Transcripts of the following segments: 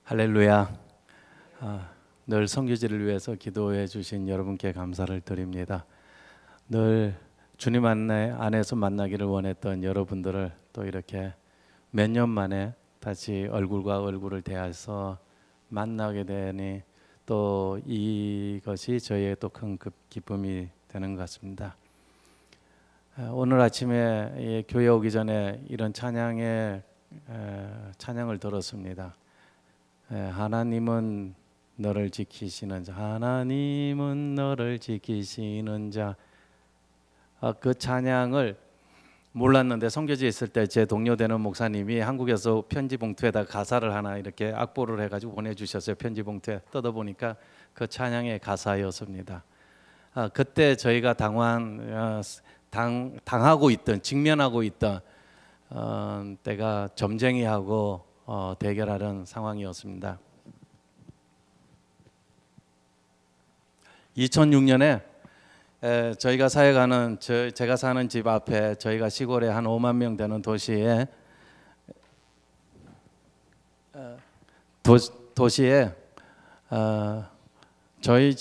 할렐루야. 늘 선교지를 위해서 기도해 주신 여러분께 감사를 드립니다. 늘 주님 안에서 만나기를 원했던 여러분들을 또 이렇게 몇 년 만에 다시 얼굴과 얼굴을 대해서 만나게 되니 또 이것이 저희의 또 큰 기쁨이 되는 것 같습니다. 오늘 아침에 교회 오기 전에 이런 찬양을 들었습니다. 하나님은 너를 지키시는 자, 하나님은 너를 지키시는 자. 그 찬양을 몰랐는데 선교지에 있을 때 제 동료 되는 목사님이 한국에서 편지 봉투에다 가사를 하나 이렇게 악보를 해가지고 보내주셨어요. 편지 봉투에 뜯어보니까 그 찬양의 가사였습니다. 그때 저희가 당하고 있던, 직면하고 있던 때가 점쟁이하고 대결하는 상황이었습니다. 2006년에 저희가 사역하는 제가 사는 집 앞에 저희가 시골에 한 5만 명 되는 도시에 저희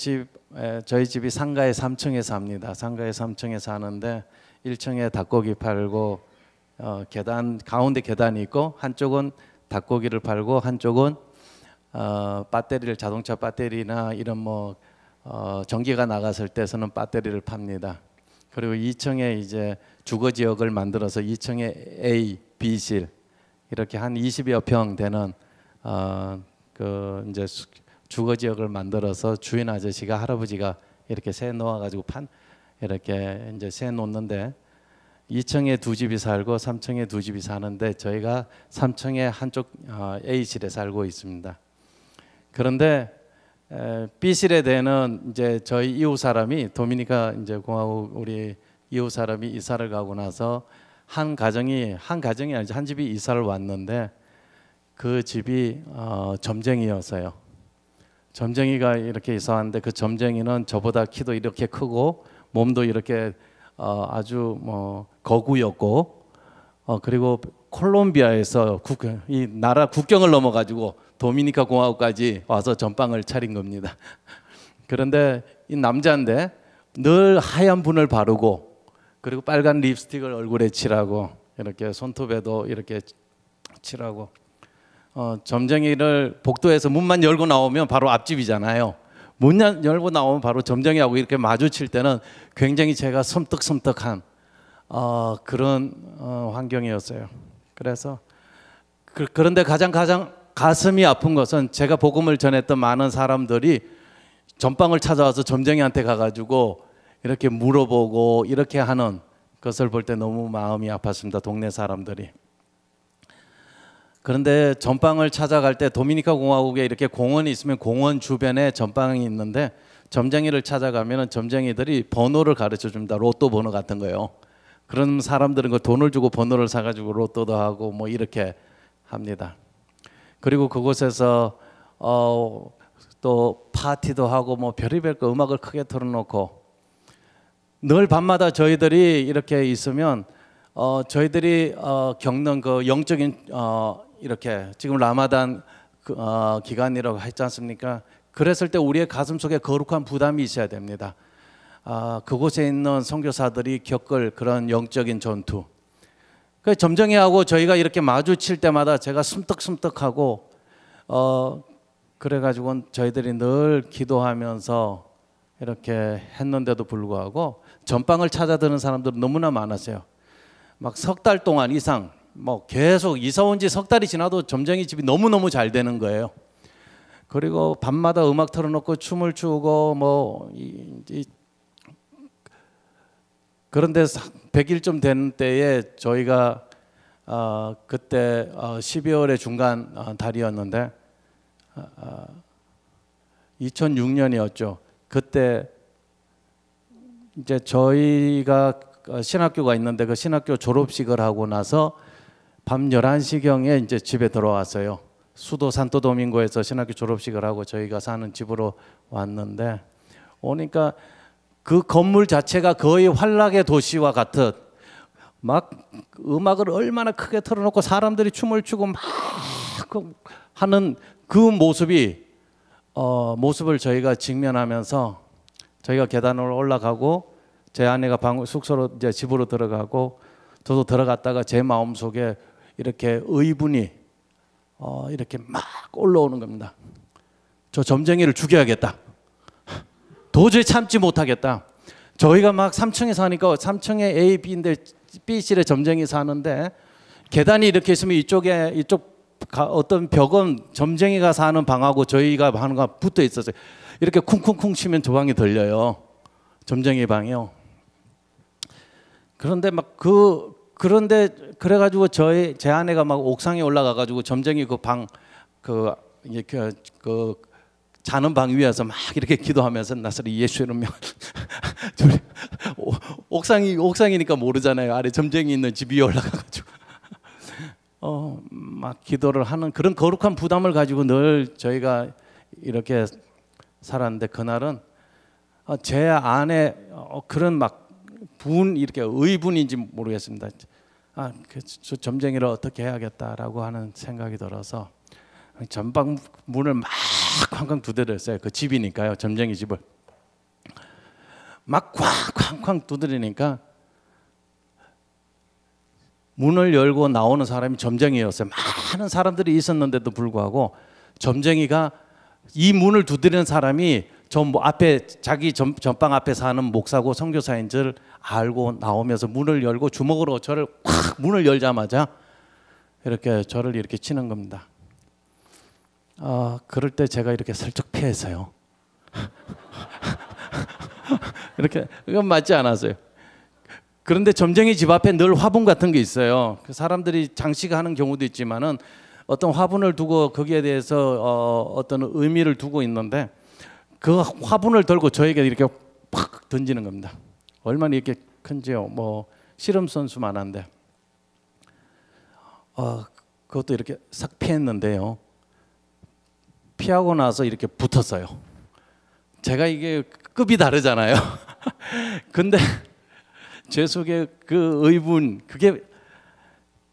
집이 상가의 3층에 삽니다. 상가의 3층에 사는데 1층에 닭고기 팔고 계단 가운데 계단이 있고 한쪽은 닭고기를 팔고 한쪽은 배터리를 자동차 배터리나 이런 전기가 나갔을 때 쓰는 배터리를 팝니다. 그리고 2층에 이제 주거 지역을 만들어서 2층에 A, B실 이렇게 한 20여 평 되는 이제 주거 지역을 만들어서 주인 아저씨가 할아버지가 이렇게 새 놓아 가지고 이렇게 이제 새 놓는데 2층에 두 집이 살고 3층에 두 집이 사는데 저희가 3층에 한쪽 A실에 살고 있습니다. 그런데 B실에 되는 이제 저희 이웃 사람이 도미니카 이제 공화국 우리 이웃 사람이 이사를 가고 나서 한 가정이 아니죠. 한 집이 이사를 왔는데 그 집이 점쟁이였어요. 점쟁이가 이렇게 이사 왔는데 그 점쟁이는 저보다 키도 이렇게 크고 몸도 이렇게 아주 거구였고 그리고 콜롬비아에서 이 나라 국경을 넘어가지고 도미니카 공화국까지 와서 전빵을 차린 겁니다. 그런데 이 남자인데 늘 하얀 분을 바르고 그리고 빨간 립스틱을 얼굴에 칠하고 이렇게 손톱에도 이렇게 칠하고 점쟁이를 복도에서 문만 열고 나오면 바로 앞집이잖아요. 문 열고 나오면 바로 점쟁이하고 이렇게 마주칠 때는 굉장히 제가 섬뜩섬뜩한 그런 환경이었어요. 그래서 그런데 가장 가슴이 아픈 것은 제가 복음을 전했던 많은 사람들이 전빵을 찾아와서 점쟁이한테 가가지고 이렇게 물어보고 이렇게 하는 것을 볼 때 너무 마음이 아팠습니다. 동네 사람들이. 그런데 전빵을 찾아갈 때 도미니카 공화국에 이렇게 공원이 있으면 공원 주변에 전빵이 있는데 점쟁이를 찾아가면 점쟁이들이 번호를 가르쳐 줍니다. 로또 번호 같은 거요. 그런 사람들은 그 돈을 주고 번호를 사가지고 로또도 하고 이렇게 합니다. 그리고 그곳에서 또 파티도 하고 별의별 거 음악을 크게 틀어놓고 늘 밤마다 저희들이 이렇게 있으면 저희들이 겪는 그 영적인 이렇게 지금 라마단 기간이라고 했지 않습니까? 그랬을 때 우리의 가슴 속에 거룩한 부담이 있어야 됩니다. 그곳에 있는 선교사들이 겪을 그런 영적인 전투. 그 점쟁이하고 저희가 이렇게 마주칠 때마다 제가 숨떡숨떡하고 그래가지고 저희들이 늘 기도하면서 이렇게 했는데도 불구하고 전빵을 찾아드는 사람들은 너무나 많았어요. 막 석 달 동안 이상 계속 이사 온 지 석 달이 지나도 점쟁이 집이 너무너무 잘 되는 거예요. 그리고 밤마다 음악 틀어놓고 춤을 추고 그런데 100일쯤 되는 때에 저희가 그때 12월의 중간 달이었는데 2006년이었죠. 그때 이제 저희가 신학교가 있는데 그 신학교 졸업식을 하고 나서 밤 11시경에 이제 집에 들어왔어요. 수도 산토도밍고에서 신학교 졸업식을 하고 저희가 사는 집으로 왔는데 오니까 그 건물 자체가 거의 환락의 도시와 같은 막 음악을 얼마나 크게 틀어놓고 사람들이 춤을 추고 막 하는 그 모습을 저희가 직면하면서 저희가 계단을 올라가고 제 아내가 숙소로 이제 집으로 들어가고 저도 들어갔다가 제 마음 속에 이렇게 의분이 이렇게 막 올라오는 겁니다. 저 점쟁이를 죽여야겠다. 도저히 참지 못하겠다. 저희가 막 3층에 사니까 3층에 A, B인데 B실에 점쟁이 사는데 계단이 이렇게 있으면 이쪽 어떤 벽은 점쟁이가 사는 방하고 저희가 하는 거 붙어 있었어요. 이렇게 쿵쿵쿵 치면 저 방이 들려요. 점쟁이 방이요. 그런데 그래가지고 제 아내가 막 옥상에 올라가가지고 점쟁이 자는 방 위에서 막 이렇게 기도하면서 나사렛 예수 이름으로 옥상이니까 모르잖아요. 아래 점쟁이 있는 집 위에 올라가가지고 막 기도를 하는 그런 거룩한 부담을 가지고 늘 저희가 이렇게 살았는데 그날은 제 안에 그런 이렇게 의분인지 모르겠습니다. 저 점쟁이를 어떻게 해야겠다라고 하는 생각이 들어서 전방 문을 막 쾅쾅 두드렸어요. 그 집이니까요. 점쟁이 집을 막 쾅쾅 두드리니까 문을 열고 나오는 사람이 점쟁이였어요. 많은 사람들이 있었는데도 불구하고 점쟁이가 이 문을 두드리는 사람이 앞에 자기 전방 앞에 사는 목사고 선교사인 줄 알고 나오면서 문을 열고 주먹으로 저를 확 문을 열자마자 이렇게 저를 이렇게 치는 겁니다. 그럴 때 제가 이렇게 슬쩍 피했어요. 이렇게 이건 맞지 않았어요. 그런데 점쟁이 집 앞에 늘 화분 같은 게 있어요. 그 사람들이 장식하는 경우도 있지만은 어떤 화분을 두고 거기에 대해서 어떤 의미를 두고 있는데 그 화분을 들고 저에게 이렇게 팍 던지는 겁니다. 얼마나 이렇게 큰지요. 씨름 선수만한데 그것도 이렇게 싹 피했는데요. 피하고 나서 이렇게 붙었어요. 제가 이게 급이 다르잖아요. 근데 제 속에 그 의분 그게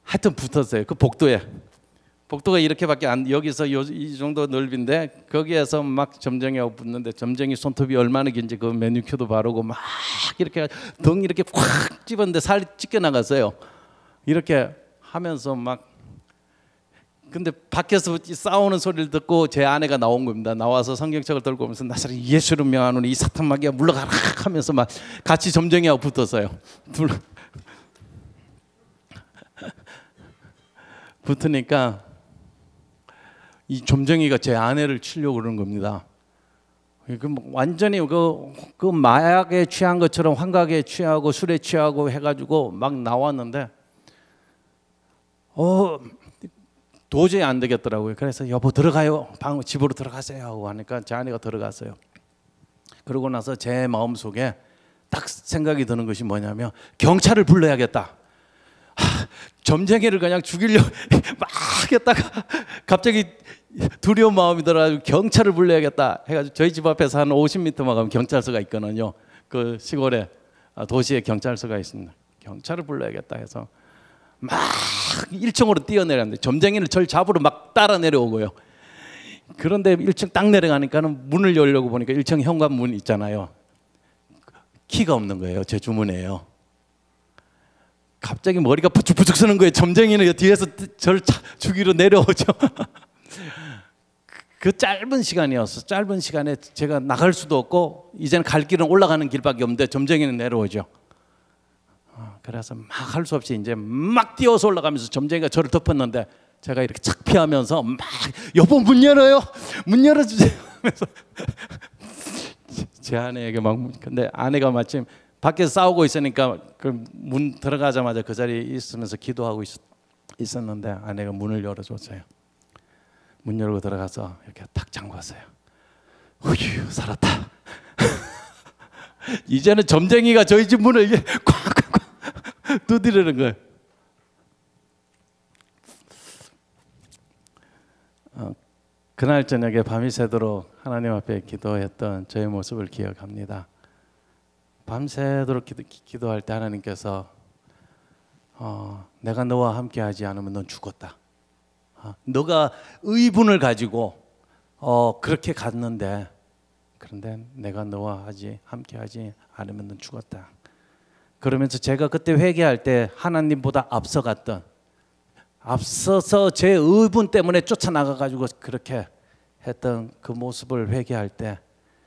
하여튼 붙었어요. 그 복도가 이렇게밖에 여기서 이 정도 넓인데 거기에서 막 점쟁이하고 붙는데 점쟁이 손톱이 얼마나 긴지 그 매니큐어도 바르고 막 이렇게 등 이렇게 콱 집었는데 살이 찢겨 나갔어요. 이렇게 하면서 근데 밖에서 싸우는 소리를 듣고 제 아내가 나온 겁니다. 나와서 성경책을 들고 오면서 나사렛 예수를 명하노니 이 사탄 마귀야 물러가라 하면서 막 같이 점쟁이하고 붙었어요. 붙으니까 이 점쟁이가 제 아내를 치려고 그러는 겁니다. 완전히 그 마약에 취한 것처럼 환각에 취하고 술에 취하고 해가지고 막 나왔는데 도저히 안 되겠더라고요. 그래서 여보 들어가요. 집으로 들어가세요 하고 하니까 제 아내가 들어갔어요. 그러고 나서 제 마음속에 딱 생각이 드는 것이 뭐냐면 경찰을 불러야겠다. 점쟁이를 그냥 죽이려고 막 했다가 갑자기 두려운 마음이 들어가지고 경찰을 불러야겠다 해가지고 저희 집 앞에서 한 50m만 가면 경찰서가 있거든요. 그 시골에 도시에 경찰서가 있습니다. 경찰을 불러야겠다 해서 막 1층으로 뛰어내렸는데 점쟁이를 저를 잡으러 막 따라 내려오고요. 그런데 1층 딱 내려가니까는 문을 열려고 보니까 1층 현관문 있잖아요. 키가 없는 거예요. 제 주문이에요. 갑자기 머리가 부쩍부쩍 서는 거예요. 점쟁이는 뒤에서 저를 죽이러 내려오죠. 그 짧은 시간이었어. 짧은 시간에 제가 나갈 수도 없고 이제는 갈 길은 올라가는 길밖에 없는데 점쟁이는 내려오죠. 그래서 막 할 수 없이 이제 막 뛰어서 올라가면서 점쟁이가 저를 덮었는데 제가 이렇게 착 피하면서 막 여보 문 열어요. 문 열어주세요. 하면서 제 아내에게 근데 아내가 마침 밖에서 싸우고 있으니까 그 문 들어가자마자 그 자리에 있으면서 기도하고 있었는데 아내가 문을 열어줬어요. 문 열고 들어가서 이렇게 탁 잠궜어요. 휴 살았다. 이제는 점쟁이가 저희 집 문을 이게 콱콱콱 두드리는 거예요. 그날 저녁에 밤이 새도록 하나님 앞에 기도했던 저의 모습을 기억합니다. 밤새도록 기도할 때 하나님께서 내가 너와 함께하지 않으면 넌 죽었다. 너가 의분을 가지고 그렇게 갔는데 그런데 내가 너와 함께하지 않으면 넌 죽었다. 그러면서 제가 그때 회개할 때 하나님보다 앞서서 제 의분 때문에 쫓아나가가지고 그렇게 했던 그 모습을 회개할 때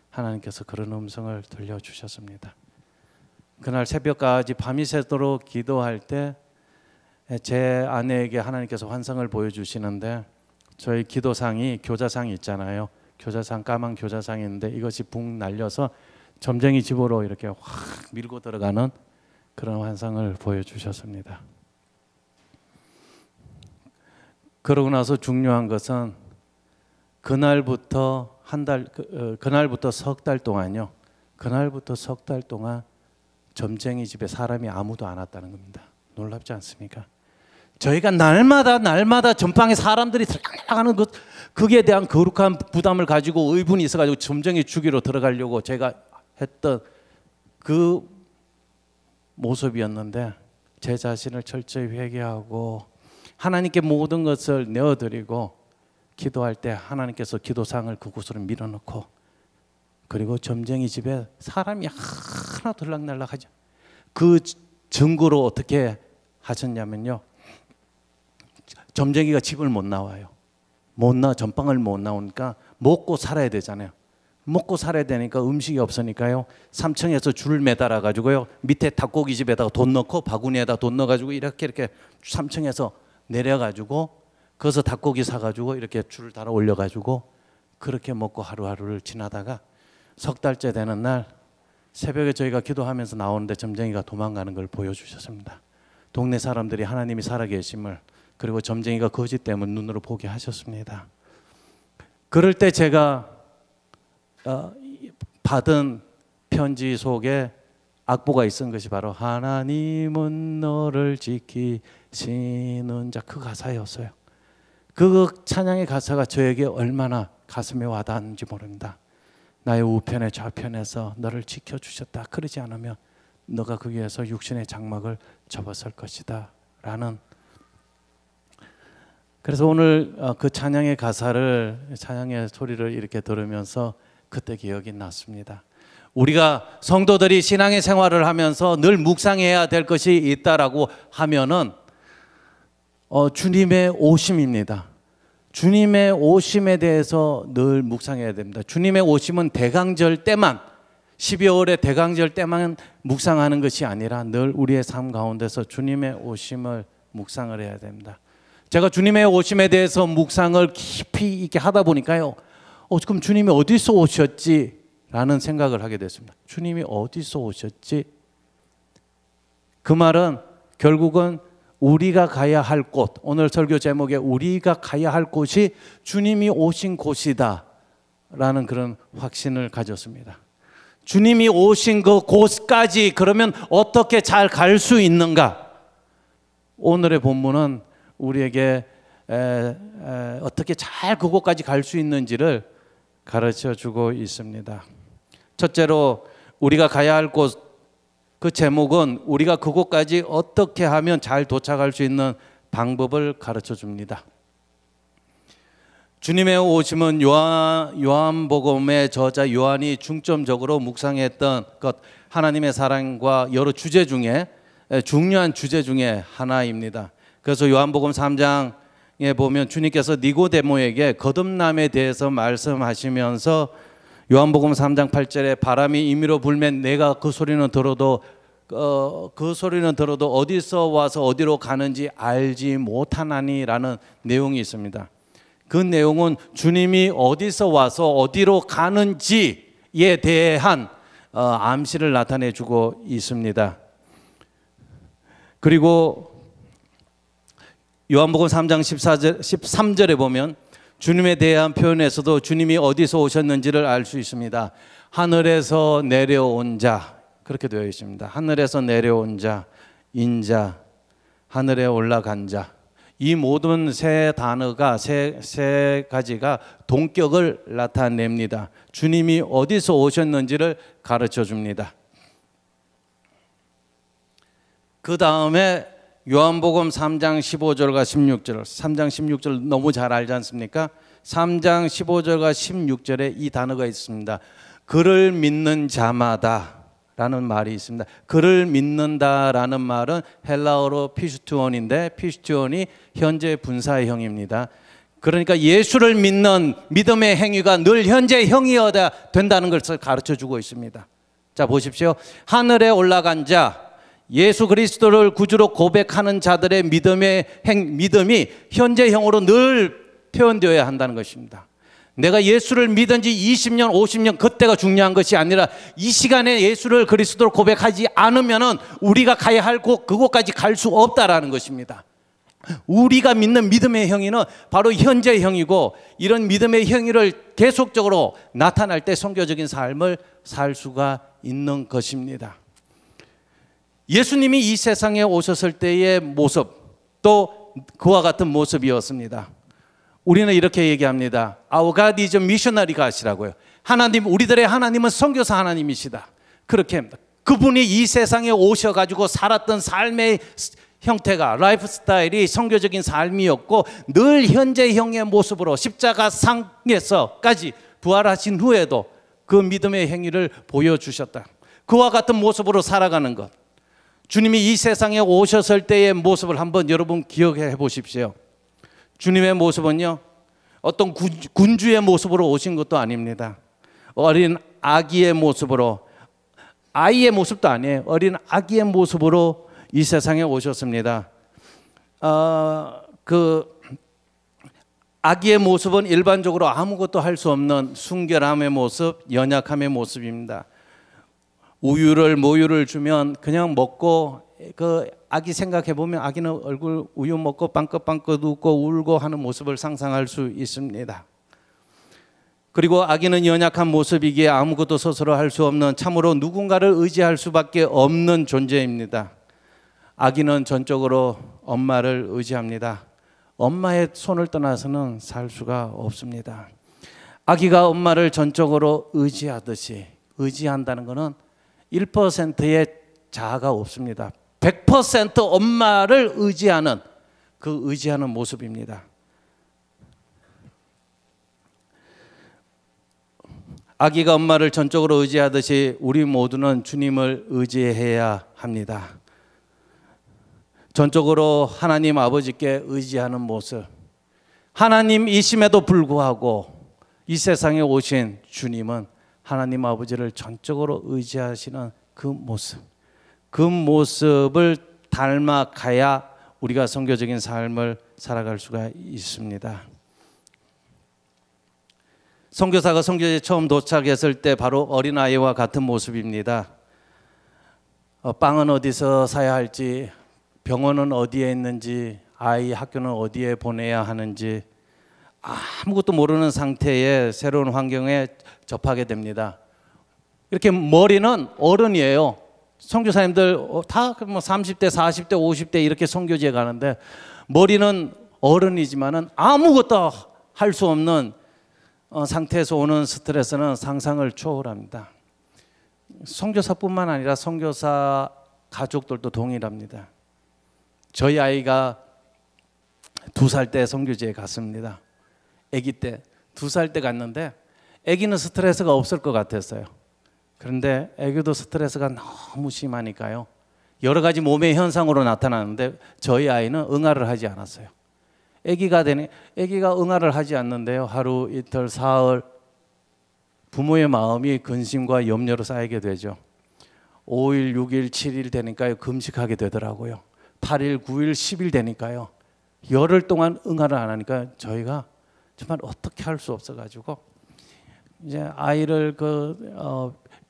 하나님께서 그런 음성을 들려주셨습니다. 그날 새벽까지 밤이 새도록 기도할 때 제 아내에게 하나님께서 환상을 보여주시는데 저희 기도상이 교자상이 있잖아요. 교자상, 까만 교자상이 있는데 이것이 붕 날려서 점쟁이 집으로 이렇게 확 밀고 들어가는 그런 환상을 보여주셨습니다. 그러고 나서 중요한 것은 그날부터 그날부터 석 달 동안요. 그날부터 석 달 동안 점쟁이 집에 사람이 아무도 안 왔다는 겁니다. 놀랍지 않습니까? 저희가 날마다 전방에 사람들이 들어가는 그게 대한 거룩한 부담을 가지고 의분이 있어가지고 점쟁이 주기로 들어가려고 제가 했던 그 모습이었는데 제 자신을 철저히 회개하고 하나님께 모든 것을 내어드리고 기도할 때 하나님께서 기도상을 그곳으로 밀어넣고 그리고 점쟁이 집에 사람이 하나 들락날락하죠. 그 증거로 어떻게 하셨냐면요. 점쟁이가 집을 못 나와요. 전방을 못 나오니까 먹고 살아야 되잖아요. 먹고 살아야 되니까 음식이 없으니까요. 3층에서 줄을 매달아 가지고요. 밑에 닭고기 집에다가 돈 넣고 바구니에다 돈 넣어 가지고 이렇게 3층에서 내려 가지고 거기서 닭고기 사 가지고 이렇게 줄을 달아 올려 가지고 그렇게 먹고 하루하루를 지나다가 석 달째 되는 날 새벽에 저희가 기도하면서 나오는데 점쟁이가 도망가는 걸 보여주셨습니다. 동네 사람들이 하나님이 살아계심을 그리고 점쟁이가 거짓 때문에 눈으로 보게 하셨습니다. 그럴 때 제가 받은 편지 속에 악보가 있은 것이 바로 하나님은 너를 지키시는 자, 그 가사였어요. 그 찬양의 가사가 저에게 얼마나 가슴에 와닿았는지 모릅니다. 나의 우편에 좌편에서 너를 지켜주셨다. 그러지 않으면 너가 거기에서 육신의 장막을 접었을 것이다 라는. 그래서 오늘 그 찬양의 찬양의 소리를 이렇게 들으면서 그때 기억이 났습니다. 우리가 성도들이 신앙의 생활을 하면서 늘 묵상해야 될 것이 있다라고 하면은 주님의 오심입니다. 주님의 오심에 대해서 늘 묵상해야 됩니다. 주님의 오심은 대강절 때만 12월의 대강절 때만 묵상하는 것이 아니라 늘 우리의 삶 가운데서 주님의 오심을 묵상을 해야 됩니다. 제가 주님의 오심에 대해서 묵상을 깊이 있게 하다 보니까요. 그럼 주님이 어디서 오셨지? 라는 생각을 하게 됐습니다. 주님이 어디서 오셨지? 그 말은 결국은 우리가 가야 할 곳, 오늘 설교 제목에 우리가 가야 할 곳이 주님이 오신 곳이다 라는 그런 확신을 가졌습니다. 주님이 오신 그 곳까지 그러면 어떻게 잘 갈 수 있는가? 오늘의 본문은 우리에게 어떻게 잘 그곳까지 갈 수 있는지를 가르쳐 주고 있습니다. 첫째로 우리가 가야 할 곳, 그 제목은 우리가 그곳까지 어떻게 하면 잘 도착할 수 있는 방법을 가르쳐 줍니다. 주님의 오심은 요한복음의 저자 요한이 중점적으로 묵상했던 것, 하나님의 사랑과 여러 주제 중에 중요한 주제 중에 하나입니다. 그래서 요한복음 3장에 보면 주님께서 니고데모에게 거듭남에 대해서 말씀하시면서 요한복음 3장 8절에 바람이 임의로 불면 내가 그 소리는 들어도 어디서 와서 어디로 가는지 알지 못하나니라는 내용이 있습니다. 그 내용은 주님이 어디서 와서 어디로 가는지에 대한 암시를 나타내주고 있습니다. 그리고 요한복음 3장 13절에 보면 주님에 대한 표현에서도 주님이 어디서 오셨는지를 알 수 있습니다. 하늘에서 내려온 자, 그렇게 되어 있습니다. 하늘에서 내려온 자, 인자, 하늘에 올라간 자. 이 모든 세 단어가 세 가지가 동격을 나타냅니다. 주님이 어디서 오셨는지를 가르쳐 줍니다. 그 다음에 요한복음 3장 15절과 16절, 3장 16절 너무 잘 알지 않습니까? 3장 15절과 16절에 이 단어가 있습니다. 그를 믿는 자마다 라는 말이 있습니다. 그를 믿는다라는 말은 헬라어로 피슈티온인데, 피슈티온이 현재 분사형입니다. 그러니까 예수를 믿는 믿음의 행위가 늘 현재 형이어야 된다는 것을 가르쳐주고 있습니다. 자, 보십시오. 하늘에 올라간 자, 예수 그리스도를 구주로 고백하는 자들의 믿음이 현재형으로 늘 표현되어야 한다는 것입니다. 내가 예수를 믿은 지 20년, 50년 그때가 중요한 것이 아니라 이 시간에 예수를 그리스도로 고백하지 않으면 우리가 가야 할 곳, 그곳까지 갈 수 없다라는 것입니다. 우리가 믿는 믿음의 행위는 바로 현재의 행위고, 이런 믿음의 행위를 계속적으로 나타날 때 선교적인 삶을 살 수가 있는 것입니다. 예수님이 이 세상에 오셨을 때의 모습, 또 그와 같은 모습이었습니다. 우리는 이렇게 얘기합니다. Our God is a missionary God이라고요. 하나님, 우리들의 하나님은 선교사 하나님이시다. 그렇게 합니다. 그분이 이 세상에 오셔가지고 살았던 삶의 형태가, 라이프 스타일이 선교적인 삶이었고, 늘 현재형의 모습으로 십자가 상에서까지 부활하신 후에도 그 믿음의 행위를 보여주셨다. 그와 같은 모습으로 살아가는 것, 주님이 이 세상에 오셨을 때의 모습을 한번 여러분 기억해 보십시오. 주님의 모습은요, 어떤 군주의 모습으로 오신 것도 아닙니다. 어린 아기의 모습으로, 아이의 모습도 아니에요. 어린 아기의 모습으로 이 세상에 오셨습니다. 그 아기의 모습은 일반적으로 아무것도 할 수 없는 순결함의 모습, 연약함의 모습입니다. 우유를, 모유를 주면 그냥 먹고, 그 아기 생각해 보면 아기는 얼굴 우유 먹고 빵긋빵긋 웃고 울고 하는 모습을 상상할 수 있습니다. 그리고 아기는 연약한 모습이기에 아무것도 스스로 할 수 없는, 참으로 누군가를 의지할 수밖에 없는 존재입니다. 아기는 전적으로 엄마를 의지합니다. 엄마의 손을 떠나서는 살 수가 없습니다. 아기가 엄마를 전적으로 의지하듯이, 의지한다는 것은 1%의 자아가 없습니다. 100% 엄마를 의지하는, 그 의지하는 모습입니다. 아기가 엄마를 전적으로 의지하듯이 우리 모두는 주님을 의지해야 합니다. 전적으로 하나님 아버지께 의지하는 모습, 하나님이심에도 불구하고 이 세상에 오신 주님은 하나님 아버지를 전적으로 의지하시는 그 모습, 그 모습을 닮아가야 우리가 선교적인 삶을 살아갈 수가 있습니다. 선교사가 선교지에 처음 도착했을 때 바로 어린아이와 같은 모습입니다. 빵은 어디서 사야 할지, 병원은 어디에 있는지, 아이 학교는 어디에 보내야 하는지 아무것도 모르는 상태에 새로운 환경에 접하게 됩니다. 이렇게 머리는 어른이에요. 선교사님들 다 뭐 30대, 40대, 50대 이렇게 선교지에 가는데 머리는 어른이지만은 아무것도 할 수 없는 상태에서 오는 스트레스는 상상을 초월합니다. 선교사뿐만 아니라 선교사 가족들도 동일합니다. 저희 아이가 2살 때 선교지에 갔습니다. 아기 때 2살 때 갔는데 아기는 스트레스가 없을 것 같았어요. 그런데 아기도 스트레스가 너무 심하니까요, 여러 가지 몸의 현상으로 나타나는데 저희 아이는 응아를 하지 않았어요. 아기가 응아를 하지 않는데요, 하루 이틀 사흘 부모의 마음이 근심과 염려로 쌓이게 되죠. 5일 6일 7일 되니까요 금식하게 되더라고요. 8일 9일 10일 되니까요 열흘 동안 응아를 안 하니까 저희가 정말 어떻게 할 수 없어가지고 이제 아이를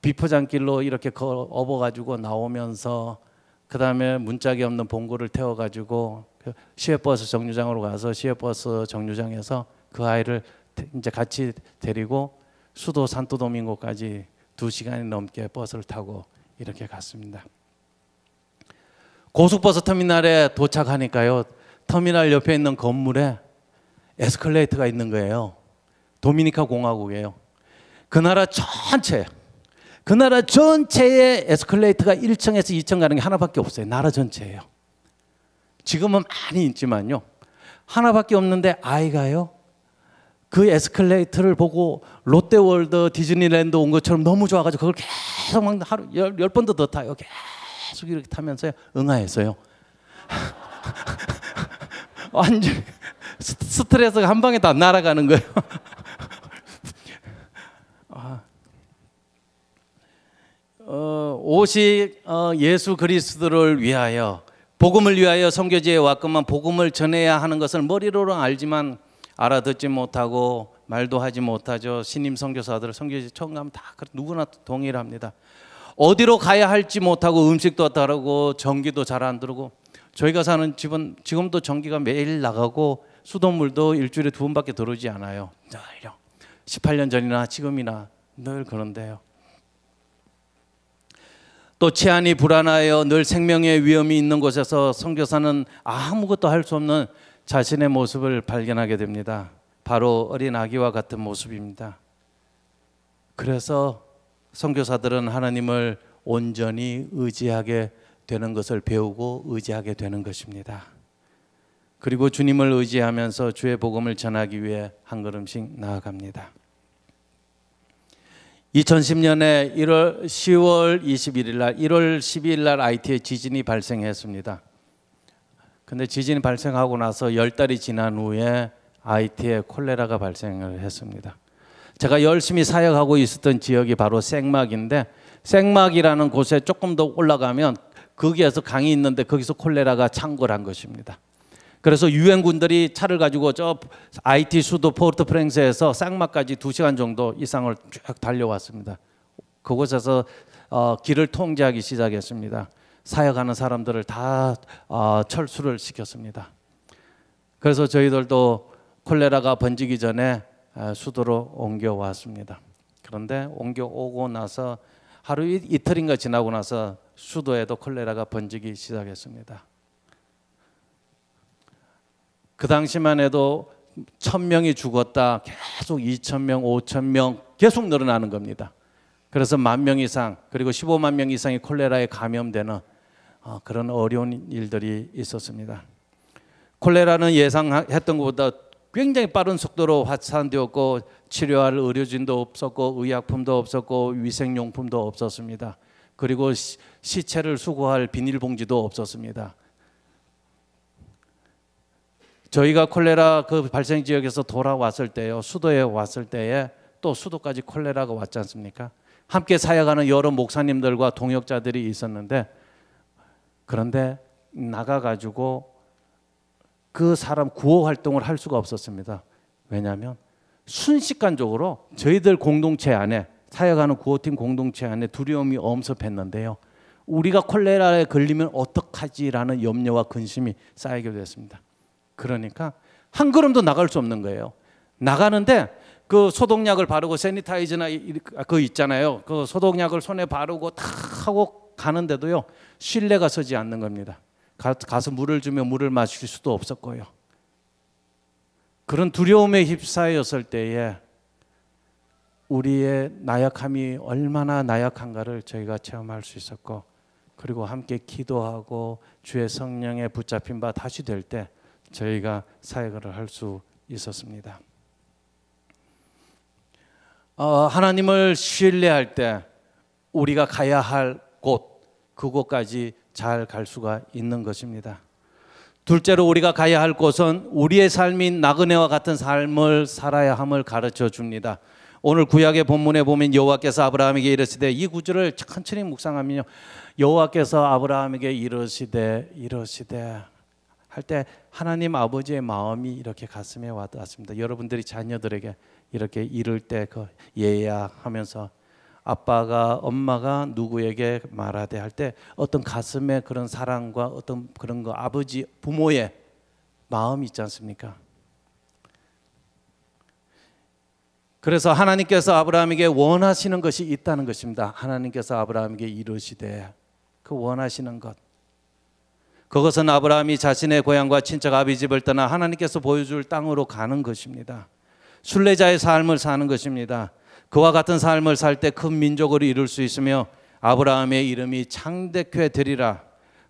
비포장길로 이렇게 업어가지고 나오면서 그 다음에 문짝이 없는 봉고를 태워가지고 시외버스 정류장으로 가서 시외버스 정류장에서 그 아이를 이제 같이 데리고 수도 산토도밍고까지 2시간이 넘게 버스를 타고 이렇게 갔습니다. 고속버스 터미널에 도착하니까요, 터미널 옆에 있는 건물에 에스컬레이터가 있는 거예요. 도미니카 공화국이에요. 그 나라 전체에 에스컬레이터가 1층에서 2층 가는 게 하나밖에 없어요. 나라 전체예요. 지금은 많이 있지만요. 하나밖에 없는데 아이가요. 그 에스컬레이터를 보고 롯데월드 디즈니랜드 온 것처럼 너무 좋아가지고 그걸 계속 막 하루 10번도 더 타요. 계속 이렇게 타면서 응아했어요. 완전 스트레스가 한 방에 다 날아가는 거예요. 오직 예수 그리스도를 위하여 복음을 위하여 선교지에 왔건만 복음을 전해야 하는 것을 머리로는 알지만 알아듣지 못하고 말도 하지 못하죠. 신임 선교사들 선교지 처음 가면 다 누구나 동의를 합니다. 어디로 가야 할지 못하고 음식도 다르고 전기도 잘 안 들어오고 저희가 사는 집은 지금도 전기가 매일 나가고 수돗물도 일주일에 2번밖에 들어오지 않아요. 18년 전이나 지금이나 늘 그런데요. 또 치안이 불안하여 늘 생명의 위험이 있는 곳에서 선교사는 아무것도 할 수 없는 자신의 모습을 발견하게 됩니다. 바로 어린 아기와 같은 모습입니다. 그래서 선교사들은 하나님을 온전히 의지하게 되는 것을 배우고 의지하게 되는 것입니다. 그리고 주님을 의지하면서 주의 복음을 전하기 위해 한 걸음씩 나아갑니다. 2010년에 10월 21일 날, 1월 12일 날 IT에 지진이 발생했습니다. 근데 지진이 발생하고 나서 10달이 지난 후에 IT에 콜레라가 발생을 했습니다. 제가 열심히 사역하고 있었던 지역이 바로 생막인데 생막이라는 곳에 조금 더 올라가면 거기에서 강이 있는데 거기서 콜레라가 창궐한 것입니다. 그래서 유엔군들이 차를 가지고 저 IT 수도 포르트프랑스에서 쌍막까지 2시간 정도 이상을 쭉 달려왔습니다. 그곳에서 길을 통제하기 시작했습니다. 사역하는 사람들을 다 철수를 시켰습니다. 그래서 저희들도 콜레라가 번지기 전에 수도로 옮겨왔습니다. 그런데 옮겨오고 나서 하루 이틀인가 지나고 나서 수도에도 콜레라가 번지기 시작했습니다. 그 당시만 해도 1000명이 죽었다. 계속 2000명, 5000명 계속 늘어나는 겁니다. 그래서 10,000명 이상 그리고 15만 명 이상이 콜레라에 감염되는 그런 어려운 일들이 있었습니다. 콜레라는 예상했던 것보다 굉장히 빠른 속도로 확산되었고 치료할 의료진도 없었고 의약품도 없었고 위생용품도 없었습니다. 그리고 시체를 수거할 비닐봉지도 없었습니다. 저희가 콜레라 그 발생 지역에서 돌아왔을 때요, 수도에 왔을 때에 또 수도까지 콜레라가 왔지 않습니까? 함께 사역하는 여러 목사님들과 동역자들이 있었는데 그런데 나가가지고 그 사람 구호 활동을 할 수가 없었습니다. 왜냐하면 순식간적으로 저희들 공동체 안에 사역하는 구호팀 공동체 안에 두려움이 엄습했는데요. 우리가 콜레라에 걸리면 어떡하지라는 염려와 근심이 쌓이게 됐습니다. 그러니까 한 걸음도 나갈 수 없는 거예요. 나가는데 그 소독약을 바르고 세니타이저나 그 있잖아요. 그 소독약을 손에 바르고 탁 하고 가는데도요. 신뢰가 서지 않는 겁니다. 가서 물을 주면 물을 마실 수도 없었고요. 그런 두려움에 휩싸였을 때에 우리의 나약함이 얼마나 나약한가를 저희가 체험할 수 있었고 그리고 함께 기도하고 주의 성령에 붙잡힌 바 다시 될 때 저희가 사역을 할 수 있었습니다. 하나님을 신뢰할 때 우리가 가야 할 곳, 그곳까지 잘 갈 수가 있는 것입니다. 둘째로 우리가 가야 할 곳은 우리의 삶인 나그네와 같은 삶을 살아야 함을 가르쳐 줍니다. 오늘 구약의 본문에 보면 여호와께서 아브라함에게 이르시되, 이 구절을 천천히 묵상하면요, 여호와께서 아브라함에게 이르시되 할 때 하나님 아버지의 마음이 이렇게 가슴에 와닿았습니다. 여러분들이 자녀들에게 이렇게 이를 때 그 얘야 하면서 아빠가 엄마가 누구에게 말하되 할 때 어떤 가슴에 그런 사랑과 어떤 그런 거 아버지 부모의 마음이 있지 않습니까? 그래서 하나님께서 아브라함에게 원하시는 것이 있다는 것입니다. 하나님께서 아브라함에게 이르시되 그 원하시는 것, 그것은 아브라함이 자신의 고향과 친척 아비 집을 떠나 하나님께서 보여줄 땅으로 가는 것입니다. 순례자의 삶을 사는 것입니다. 그와 같은 삶을 살 때 큰 민족을 이룰 수 있으며 아브라함의 이름이 창대케 되리라.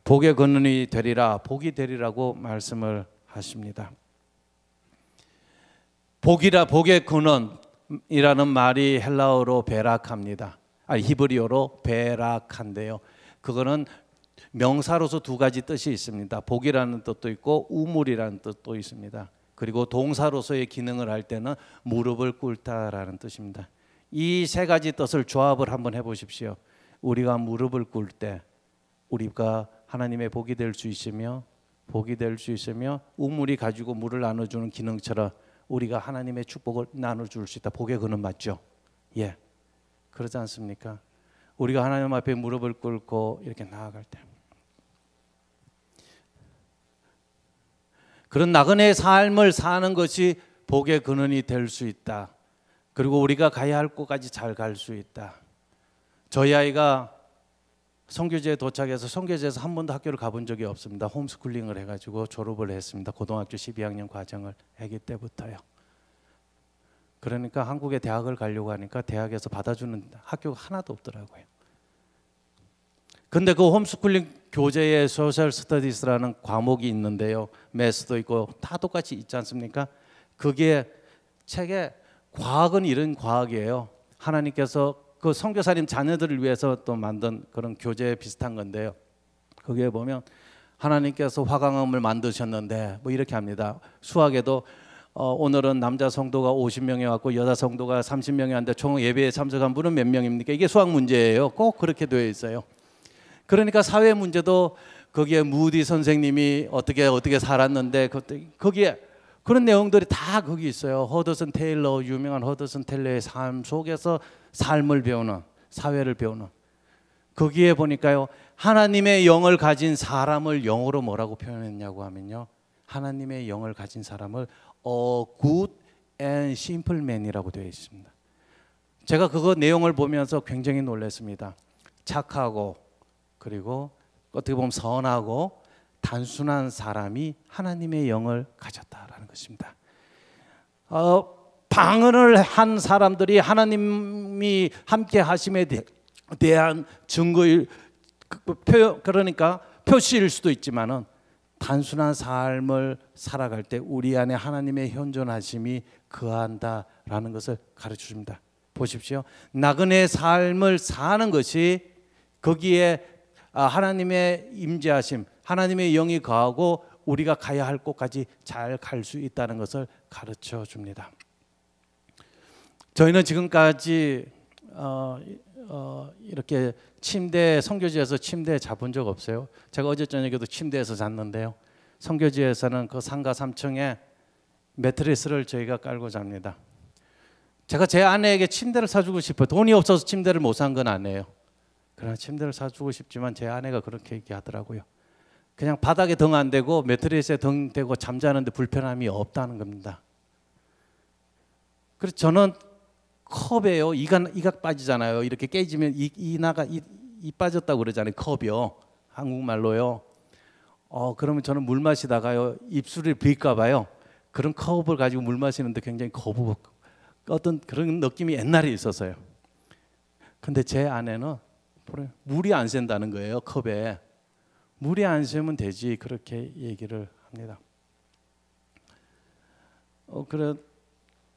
복의 근원이 되리라, 복이 되리라고 말씀을 하십니다. 복의 근원이라는 말이 헬라어로 베락합니다. 히브리어로 베락한데요. 그거는 명사로서 두 가지 뜻이 있습니다. 복이라는 뜻도 있고 우물이라는 뜻도 있습니다. 그리고 동사로서의 기능을 할 때는 무릎을 꿇다라는 뜻입니다. 이 세 가지 뜻을 조합을 한번 해보십시오. 우리가 무릎을 꿇을 때 우리가 하나님의 복이 될 수 있으며 우물이 가지고 물을 나눠주는 기능처럼 우리가 하나님의 축복을 나눠줄 수 있다. 복의 근원 맞죠? 예, 그러지 않습니까? 우리가 하나님 앞에 무릎을 꿇고 이렇게 나아갈 때 그런 나그네의 삶을 사는 것이 복의 근원이 될 수 있다. 그리고 우리가 가야 할 곳까지 잘 갈 수 있다. 저희 아이가 선교지에 도착해서 선교지에서 한 번도 학교를 가본 적이 없습니다. 홈스쿨링을 해가지고 졸업을 했습니다. 고등학교 12학년 과정을 아기 때부터요. 그러니까 한국에 대학을 가려고 하니까 대학에서 받아주는 학교가 하나도 없더라고요. 근데 그 홈스쿨링 교재에 소셜 스터디스라는 과목이 있는데요. 매스도 있고 다 똑같이 있지 않습니까? 그게 책에 과학은 이런 과학이에요. 하나님께서 그 선교사님 자녀들을 위해서 또 만든 그런 교재 비슷한 건데요. 거기에 보면 하나님께서 화강암을 만드셨는데 뭐 이렇게 합니다. 수학에도 오늘은 남자 성도가 50명이 왔고 여자 성도가 30명이 왔는데 총 예배에 참석한 분은 몇 명입니까? 이게 수학 문제예요. 꼭 그렇게 되어 있어요. 그러니까 사회 문제도 거기에 무디 선생님이 어떻게 살았는데 거기에 그런 내용들이 다 거기 있어요. 허드슨 테일러, 유명한 허드슨 테일러의 삶 속에서 삶을 배우는, 사회를 배우는. 거기에 보니까요, 하나님의 영을 가진 사람을 영어로 뭐라고 표현했냐고 하면요, 하나님의 영을 가진 사람을 a good and simple man이라고 되어 있습니다. 제가 그거 내용을 보면서 굉장히 놀랐습니다. 착하고 그리고 어떻게 보면 선하고 단순한 사람이 하나님의 영을 가졌다라는 것입니다. 방언을 한 사람들이 하나님이 함께 하심에 대한 증거일 그러니까 표시일 수도 있지만은 단순한 삶을 살아갈 때 우리 안에 하나님의 현존하심이 거한다라는 것을 가르쳐 줍니다. 보십시오. 나그네의 삶을 사는 것이 거기에 하나님의 임재하심, 하나님의 영이 거하고 우리가 가야 할 곳까지 잘 갈 수 있다는 것을 가르쳐 줍니다. 저희는 지금까지 이렇게 선교지에서 침대에 자본 적 없어요. 제가 어제 저녁에도 침대에서 잤는데요. 선교지에서는 그 상가 3층에 매트리스를 저희가 깔고 잡니다. 제가 제 아내에게 침대를 사주고 싶어요. 돈이 없어서 침대를 못 산 건 아니에요. 그러나 침대를 사주고 싶지만 제 아내가 그렇게 얘기하더라고요. 그냥 바닥에 등 안 대고 매트리스에 등 대고 잠자는데 불편함이 없다는 겁니다. 그래서 저는 컵에요. 이가 빠지잖아요. 이렇게 깨지면 이 빠졌다고 그러잖아요. 컵이요. 한국말로요. 그러면 저는 물 마시다가요 입술이 비릴까 봐요. 그런 컵을 가지고 물 마시는데 굉장히 어떤 그런 느낌이 옛날에 있었어요. 근데 제 아내는 물이 안 샌다는 거예요. 컵에. 물이 안 새면 되지 그렇게 얘기를 합니다. 그래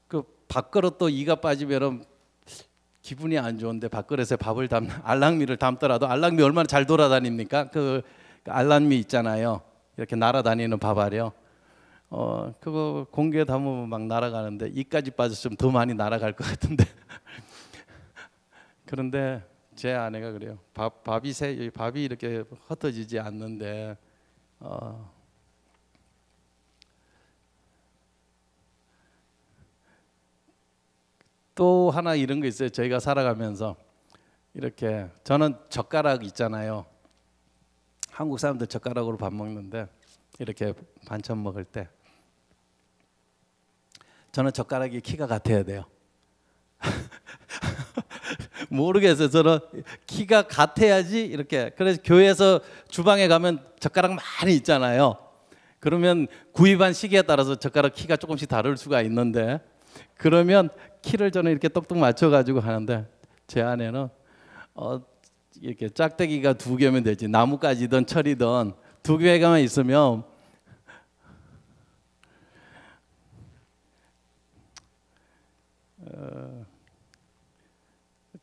그 밥그릇도 이가 빠지면 기분이 안 좋은데 밥그릇에 밥을 알랑미를 담더라도 알랑미 얼마나 잘 돌아다닙니까? 그 알랑미 있잖아요. 이렇게 날아다니는 밥알이요. 그거 공기에 담으면 막 날아가는데 이까지 빠졌으면 더 많이 날아갈 것 같은데. 그런데 제 아내가 그래요. 밥이 이렇게 흩어지지 않는데 또 하나 이런 거 있어요. 저희가 살아가면서 이렇게 저는 젓가락 있잖아요. 한국 사람들 젓가락으로 밥 먹는데 이렇게 반찬 먹을 때 저는 젓가락이 키가 같아야 돼요. 모르겠어요. 저는 키가 같아야지 이렇게. 그래서 교회에서 주방에 가면 젓가락 많이 있잖아요. 그러면 구입한 시기에 따라서 젓가락 키가 조금씩 다를 수가 있는데 그러면 키를 저는 이렇게 똑똑 맞춰가지고 하는데 제 아내는 이렇게 짝대기가 2개면 되지. 나뭇가지든 철이든 2개만 있으면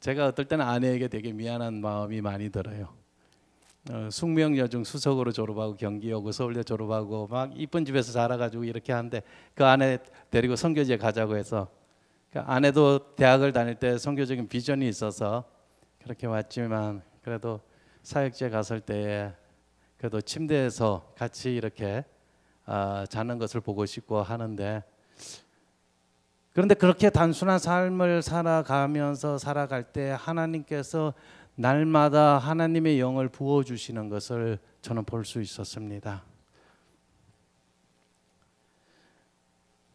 제가 어떨 때는 아내에게 되게 미안한 마음이 많이 들어요. 숙명여중 수석으로 졸업하고 경기여고 서울대 졸업하고 막 이쁜 집에서 자라가지고 이렇게 하는데 그 아내 데리고 선교지에 가자고 해서 그 아내도 대학을 다닐 때 선교적인 비전이 있어서 그렇게 왔지만 그래도 사역지에 갔을 때 그래도 침대에서 같이 이렇게 자는 것을 보고 싶고 하는데, 그런데 그렇게 단순한 삶을 살아가면서 살아갈 때 하나님께서 날마다 하나님의 영을 부어주시는 것을 저는 볼 수 있었습니다.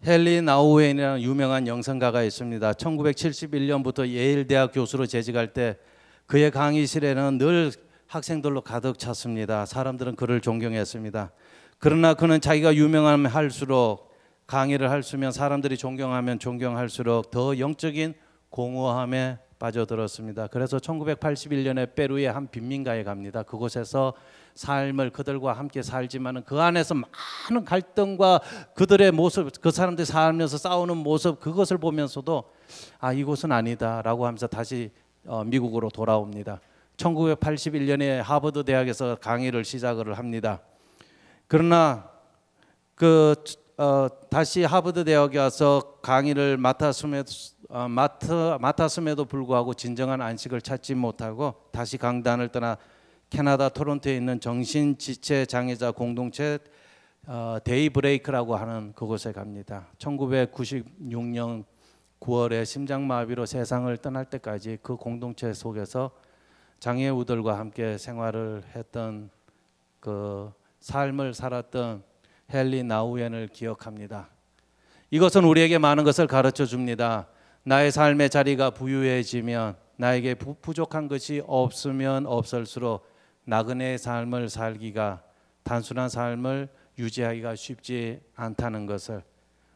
헨리 나우엔이라는 유명한 영성가가 있습니다. 1971년부터 예일 대학 교수로 재직할 때 그의 강의실에는 늘 학생들로 가득 찼습니다. 사람들은 그를 존경했습니다. 그러나 그는 자기가 유명하면 할수록, 강의를 할수면 사람들이 존경하면 존경할수록 더 영적인 공허함에 빠져들었습니다. 그래서 1981년에 페루의 한 빈민가에 갑니다. 그곳에서 삶을 그들과 함께 살지만 그 안에서 많은 갈등과 그들의 모습, 그 사람들이 살면서 싸우는 모습, 그것을 보면서도 이곳은 아니다라고 하면서 다시 미국으로 돌아옵니다. 1981년에 하버드 대학에서 강의를 시작을 합니다. 그러나 다시 하버드 대학에 와서 강의를 맡았음에도 불구하고 진정한 안식을 찾지 못하고 다시 강단을 떠나 캐나다 토론토에 있는 정신지체 장애자 공동체 데이브레이크라고 하는 그곳에 갑니다. 1996년 9월에 심장마비로 세상을 떠날 때까지 그 공동체 속에서 장애우들과 함께 생활을 했던, 그 삶을 살았던 헨리 나우엔을 기억합니다. 이것은 우리에게 많은 것을 가르쳐 줍니다. 나의 삶의 자리가 부유해지면, 나에게 부족한 것이 없으면 없을수록 나그네의 삶을 살기가, 단순한 삶을 유지하기가 쉽지 않다는 것을,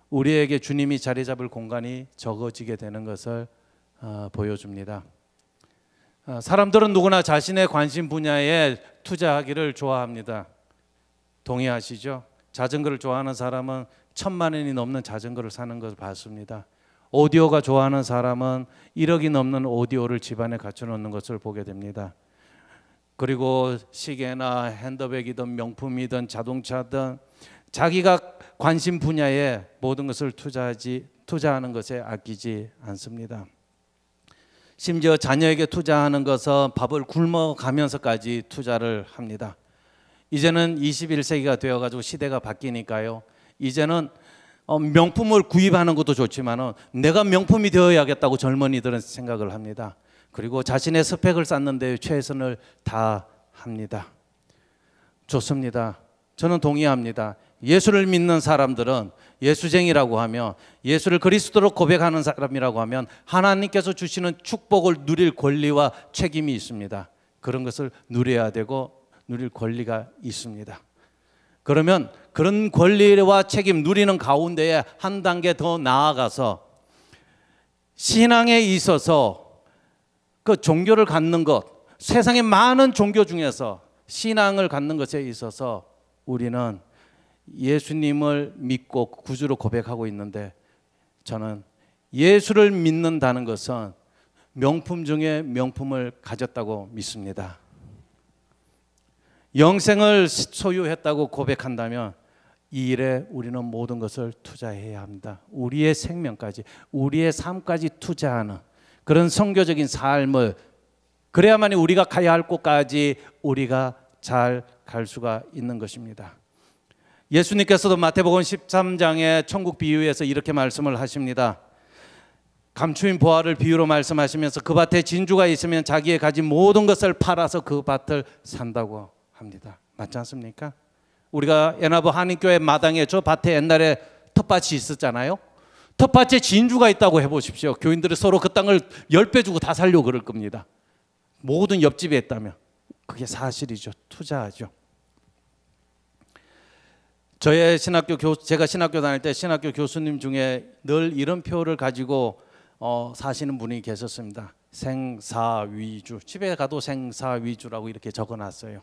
우리에게 주님이 자리 잡을 공간이 적어지게 되는 것을 보여줍니다. 사람들은 누구나 자신의 관심 분야에 투자하기를 좋아합니다. 동의하시죠? 자전거를 좋아하는 사람은 1,000만 원이 넘는 자전거를 사는 것을 봤습니다. 오디오가 좋아하는 사람은 1억이 넘는 오디오를 집안에 갖춰놓는 것을 보게 됩니다. 그리고 시계나 핸드백이든 명품이든 자동차든 자기가 관심 분야에 모든 것을 투자하는 것에 아끼지 않습니다. 심지어 자녀에게 투자하는 것은 밥을 굶어가면서까지 투자를 합니다. 이제는 21세기가 되어가지고 시대가 바뀌니까요. 이제는 명품을 구입하는 것도 좋지만 내가 명품이 되어야겠다고 젊은이들은 생각을 합니다. 그리고 자신의 스펙을 쌓는 데 최선을 다합니다. 좋습니다. 저는 동의합니다. 예수를 믿는 사람들은, 예수쟁이라고 하면, 예수를 그리스도로 고백하는 사람이라고 하면 하나님께서 주시는 축복을 누릴 권리와 책임이 있습니다. 그런 것을 누려야 되고 누릴 권리가 있습니다. 그러면 그런 권리와 책임 누리는 가운데에 한 단계 더 나아가서 신앙에 있어서 그 종교를 갖는 것, 세상의 많은 종교 중에서 신앙을 갖는 것에 있어서 우리는 예수님을 믿고 구주로 고백하고 있는데, 저는 예수를 믿는다는 것은 명품 중에 명품을 가졌다고 믿습니다. 영생을 소유했다고 고백한다면 이 일에 우리는 모든 것을 투자해야 합니다. 우리의 생명까지, 우리의 삶까지 투자하는 그런 선교적인 삶을, 그래야만 우리가 가야 할 곳까지 우리가 잘 갈 수가 있는 것입니다. 예수님께서도 마태복음 13장의 천국 비유에서 이렇게 말씀을 하십니다. 감추인 보화를 비유로 말씀하시면서 그 밭에 진주가 있으면 자기의 가진 모든 것을 팔아서 그 밭을 산다고 합니다. 맞지 않습니까? 우리가 연합 한인교회 마당에 저 밭에 옛날에 텃밭이 있었잖아요. 텃밭에 진주가 있다고 해보십시오. 교인들이 서로 그 땅을 10배 주고 다 살려고 그럴 겁니다. 모든 옆집에 있다면. 그게 사실이죠. 투자하죠. 제가 신학교 다닐 때 신학교 교수님 중에 늘 이런 표를 가지고 사시는 분이 계셨습니다. 생사위주. 집에 가도 생사위주라고 이렇게 적어놨어요.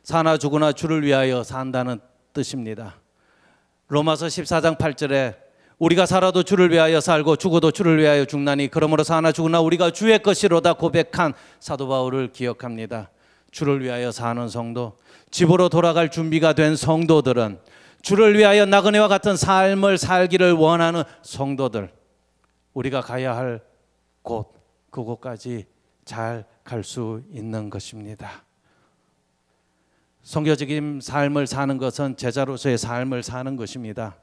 사나 죽으나 주를 위하여 산다는 뜻입니다. 로마서 14장 8절에 우리가 살아도 주를 위하여 살고 죽어도 주를 위하여 죽나니 그러므로 사나 죽으나 우리가 주의 것이로다 고백한 사도 바울을 기억합니다. 주를 위하여 사는 성도, 집으로 돌아갈 준비가 된 성도들은 주를 위하여 나그네와 같은 삶을 살기를 원하는 성도들, 우리가 가야 할 곳, 그곳까지 잘 갈 수 있는 것입니다. 선교적인 삶을 사는 것은 제자로서의 삶을 사는 것입니다.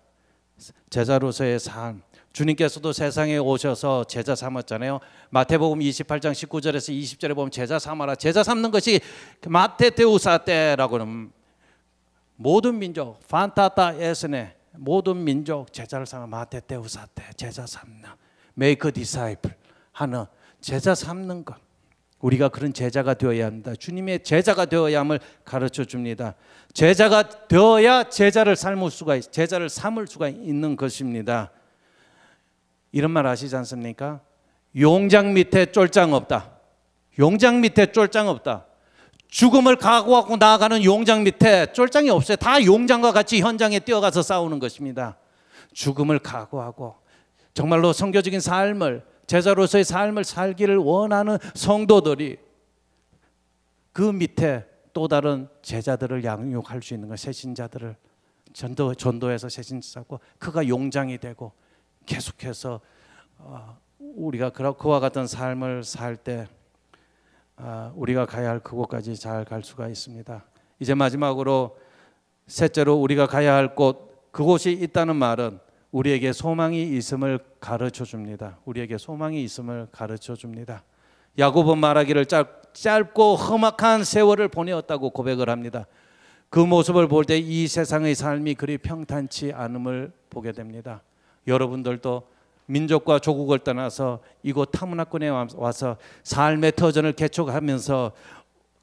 제자로서의 삶. 주님께서도 세상에 오셔서 제자 삼았잖아요. 마태복음 28장 19절에서 20절에 보면 제자 삼아라. 제자 삼는 것이 마테테우사테라고는 모든 민족, 판타타 에스네, 모든 민족 제자를 삼아 마테테우사테, 제자 삼는, make a disciple 하는 제자 삼는 것. 우리가 그런 제자가 되어야 합니다. 주님의 제자가 되어야 함을 가르쳐 줍니다. 제자가 되어야 제자를 삼을 수가 있는 것입니다. 이런 말 아시지 않습니까? 용장 밑에 쫄장 없다. 용장 밑에 쫄장 없다. 죽음을 각오하고 나아가는 용장 밑에 쫄장이 없어요. 다 용장과 같이 현장에 뛰어가서 싸우는 것입니다. 죽음을 각오하고 정말로 선교적인 삶을, 제자로서의 삶을 살기를 원하는 성도들이 그 밑에 또 다른 제자들을 양육할 수 있는 것, 새신자들을 전도해서 새신자고 그가 용장이 되고 계속해서 우리가 그와 같은 삶을 살 때 우리가 가야 할 그곳까지 잘 갈 수가 있습니다. 이제 마지막으로 셋째로 우리가 가야 할 곳, 그곳이 있다는 말은 우리에게 소망이 있음을 가르쳐 줍니다. 우리에게 소망이 있음을 가르쳐 줍니다. 야곱은 말하기를 짧고 험악한 세월을 보내었다고 고백을 합니다. 그 모습을 볼 때 이 세상의 삶이 그리 평탄치 않음을 보게 됩니다. 여러분들도 민족과 조국을 떠나서 이곳 타문화권에 와서 삶의 터전을 개척하면서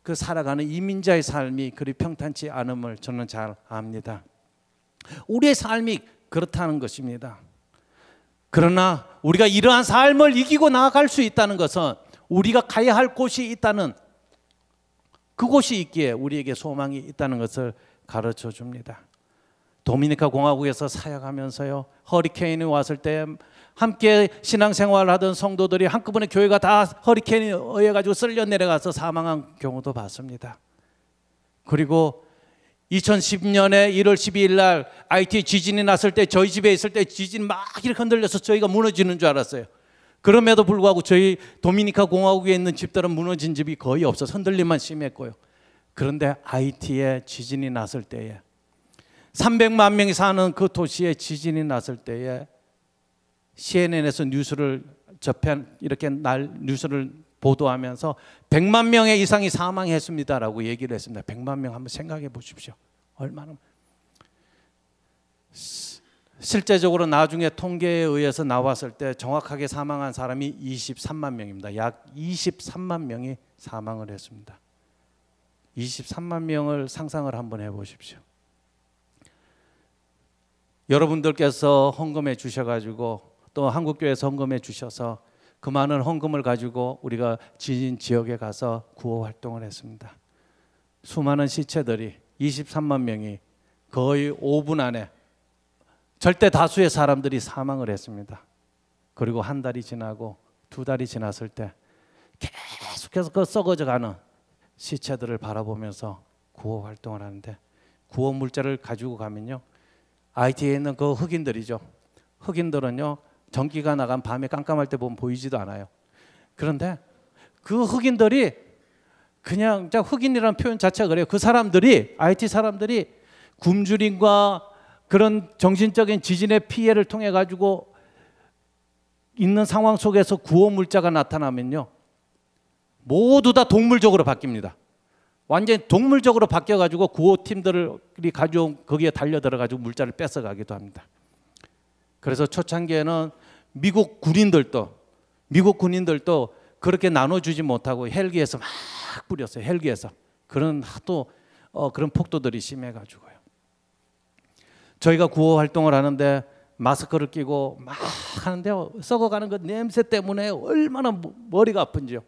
그 살아가는 이민자의 삶이 그리 평탄치 않음을 저는 잘 압니다. 우리의 삶이 그렇다는 것입니다. 그러나 우리가 이러한 삶을 이기고 나아갈 수 있다는 것은 우리가 가야 할 곳이 있다는, 그곳이 있기에 우리에게 소망이 있다는 것을 가르쳐 줍니다. 도미니카 공화국에서 사역하면서요, 허리케인이 왔을 때 함께 신앙생활을 하던 성도들이 한꺼번에 교회가 다 허리케인에 의해 가지고 쓸려 내려가서 사망한 경우도 봤습니다. 그리고 2010년에 1월 12일 날 IT 지진이 났을 때 저희 집에 있을 때 지진 막 이렇게 흔들려서 저희가 무너지는 줄 알았어요. 그럼에도 불구하고 저희 도미니카 공화국에 있는 집들은 무너진 집이 거의 없어서 흔들림만 심했고요. 그런데 IT에 지진이 났을 때에 300만 명이 사는 그 도시에 지진이 났을 때에 CNN에서 뉴스를 이렇게 뉴스를 보도하면서 100만 명의 이상이 사망했습니다라고 얘기를 했습니다. 100만 명 한번 생각해 보십시오. 얼마나 실제적으로 나중에 통계에 의해서 나왔을 때 정확하게 사망한 사람이 23만 명입니다. 약 23만 명이 사망을 했습니다. 23만 명을 상상을 한번 해보십시오. 여러분들께서 헌금해 주셔가지고 또 한국교회에서 헌금해 주셔서 그 많은 헌금을 가지고 우리가 지진 지역에 가서 구호 활동을 했습니다. 수많은 시체들이 23만 명이 거의 5분 안에 절대 다수의 사람들이 사망을 했습니다. 그리고 한 달이 지나고 두 달이 지났을 때 계속해서 그 썩어져가는 시체들을 바라보면서 구호 활동을 하는데, 구호 물자를 가지고 가면요, IT에 있는 그 흑인들이죠. 흑인들은요, 전기가 나간 밤에 깜깜할 때 보면 보이지도 않아요. 그런데 그 흑인들이 그냥 흑인이라는 표현 자체가 그래요. 그 사람들이, IT 사람들이 굶주림과 그런 정신적인 지진의 피해를 통해 가지고 있는 상황 속에서 구호 물자가 나타나면요, 모두 다 동물적으로 바뀝니다. 완전히 동물적으로 바뀌어 가지고 구호팀들이 가져온 거기에 달려 들어 가지고 물자를 뺏어 가기도 합니다. 그래서 초창기에는 미국 군인들도 그렇게 나눠주지 못하고 헬기에서 막 뿌렸어요. 헬기에서 그런 하도 그런 폭도들이 심해가지고요. 저희가 구호 활동을 하는데 마스크를 끼고 막 하는데 썩어가는 그 냄새 때문에 얼마나 머리가 아픈지요.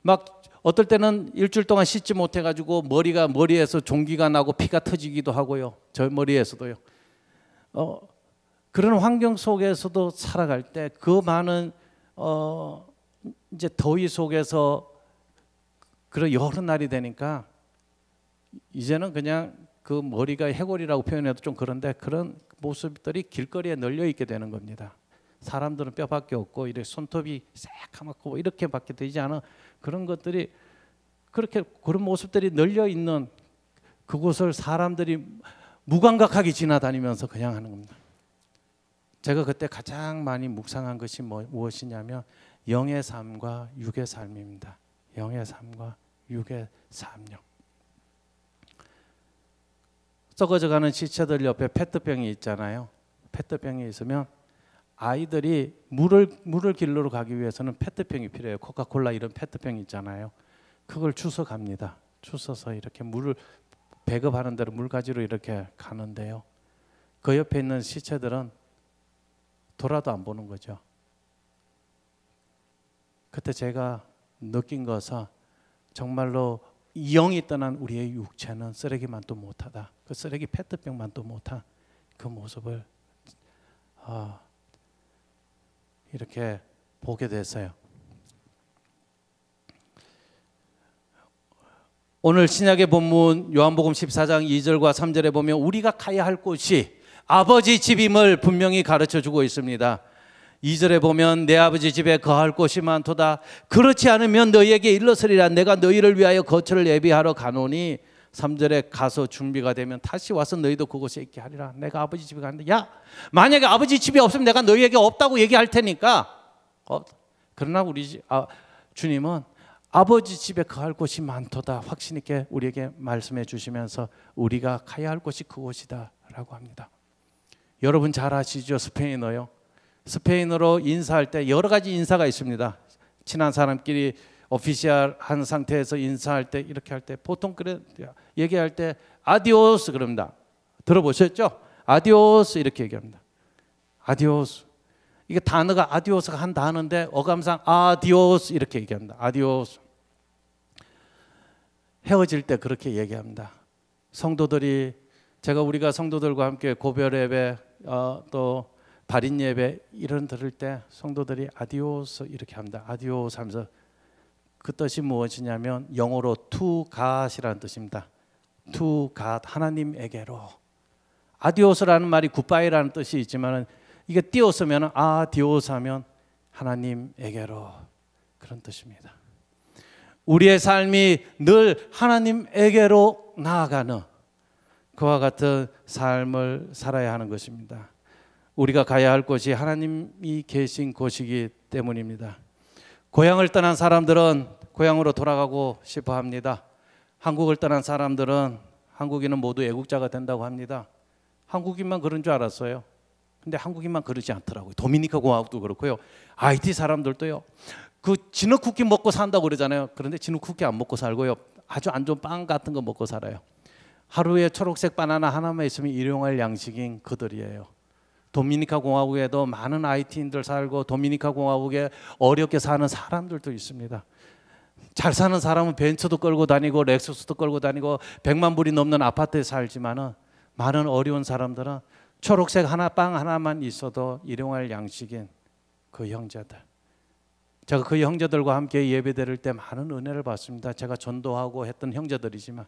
막 어떨 때는 일주일 동안 씻지 못해가지고 머리에서 종기가 나고 피가 터지기도 하고요. 저 머리에서도요. 그런 환경 속에서도 살아갈 때 그 많은 이제 더위 속에서 그런 여러 날이 되니까 이제는 그냥 그 머리가 해골이라고 표현해도 좀 그런데 그런 모습들이 길거리에 널려 있게 되는 겁니다. 사람들은 뼈밖에 없고 이렇게 손톱이 새까맣고 이렇게밖에 되지 않아. 그런 것들이 그렇게 그런 모습들이 널려 있는 그곳을 사람들이 무감각하게 지나다니면서 그냥 하는 겁니다. 제가 그때 가장 많이 묵상한 것이 무엇이냐면 영의 삶과 육의 삶입니다. 영의 삶과 육의 삶요. 썩어져가는 시체들 옆에 페트병이 있잖아요. 페트병이 있으면 아이들이 물을 길러 가기 위해서는 페트병이 필요해요. 코카콜라 이런 페트병 있잖아요. 그걸 주워 갑니다. 주워서 이렇게 물을 배급하는 대로 물 가지러 이렇게 가는데요. 그 옆에 있는 시체들은 돌아도 안 보는 거죠. 그때 제가 느낀 것은 정말로 영이 떠난 우리의 육체는 쓰레기만도 못하다. 그 쓰레기 페트병만도 못한 그 모습을 이렇게 보게 됐어요. 오늘 신약의 본문 요한복음 14장 2절과 3절에 보면 우리가 가야 할 곳이 아버지 집임을 분명히 가르쳐주고 있습니다. 2절에 보면 내 아버지 집에 거할 곳이 많도다. 그렇지 않으면 너희에게 일러서리라. 내가 너희를 위하여 거처를 예비하러 가노니 3절에 가서 준비가 되면 다시 와서 너희도 그곳에 있게 하리라. 내가 아버지 집에 가는데 야 만약에 아버지 집이 없으면 내가 너희에게 없다고 얘기할 테니까 그러나 우리 주님은 아버지 집에 거할 곳이 많도다 확신 있게 우리에게 말씀해 주시면서 우리가 가야 할 곳이 그곳이다 라고 합니다. 여러분 잘 아시죠? 스페인어요. 스페인어로 인사할 때 여러 가지 인사가 있습니다. 친한 사람끼리 오피셜한 상태에서 인사할 때 이렇게 할 때 보통 그래 얘기할 때 아디오스 그럽니다. 들어보셨죠? 아디오스 이렇게 얘기합니다. 아디오스. 이게 단어가 아디오스가 한 단어인데 어감상 아디오스 이렇게 얘기합니다. 아디오스. 헤어질 때 그렇게 얘기합니다. 성도들이 우리가 성도들과 함께 고별 예배 또 발인 예배 이런 들을 때 성도들이 아디오스 이렇게 합니다. 아디오스 하면서 그 뜻이 무엇이냐면 영어로 to God이라는 뜻입니다. to God 하나님에게로. 아디오스라는 말이 굿바이라는 뜻이 있지만 이게 띄었으면 아디오스 하면 하나님에게로 그런 뜻입니다. 우리의 삶이 늘 하나님에게로 나아가는 그와 같은 삶을 살아야 하는 것입니다. 우리가 가야 할 곳이 하나님이 계신 곳이기 때문입니다. 고향을 떠난 사람들은 고향으로 돌아가고 싶어 합니다. 한국을 떠난 사람들은 한국인은 모두 애국자가 된다고 합니다. 한국인만 그런 줄 알았어요. 근데 한국인만 그러지 않더라고요. 도미니카 공화국도 그렇고요. IT 사람들도요. 그 진흙 쿠키 먹고 산다고 그러잖아요. 그런데 진흙 쿠키 안 먹고 살고요. 아주 안 좋은 빵 같은 거 먹고 살아요. 하루에 초록색 바나나 하나만 있으면 일용할 양식인 그들이에요. 도미니카 공화국에도 많은 IT인들 살고 도미니카 공화국에 어렵게 사는 사람들도 있습니다. 잘 사는 사람은 벤츠도 끌고 다니고 렉서스도 끌고 다니고 100만 불이 넘는 아파트에 살지만은 많은 어려운 사람들은 초록색 빵 하나만 있어도 일용할 양식인 그 형제들. 제가 그 형제들과 함께 예배 드릴 때 많은 은혜를 받습니다. 제가 전도하고 했던 형제들이지만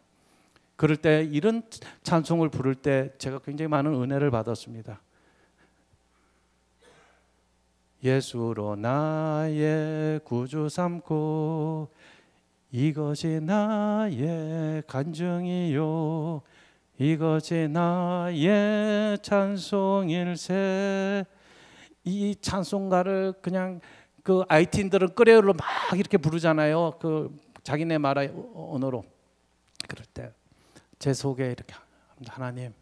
그럴 때 이런 찬송을 부를 때 제가 굉장히 많은 은혜를 받았습니다. 예수로 나의 구주 삼고 이것이 나의 간증이요 이것이 나의 찬송일세. 이 찬송가를 그냥 그 IT인들은 끄레오로 막 이렇게 부르잖아요. 그 자기네 나라 언어로. 그럴 때 제 속에 이렇게 하나님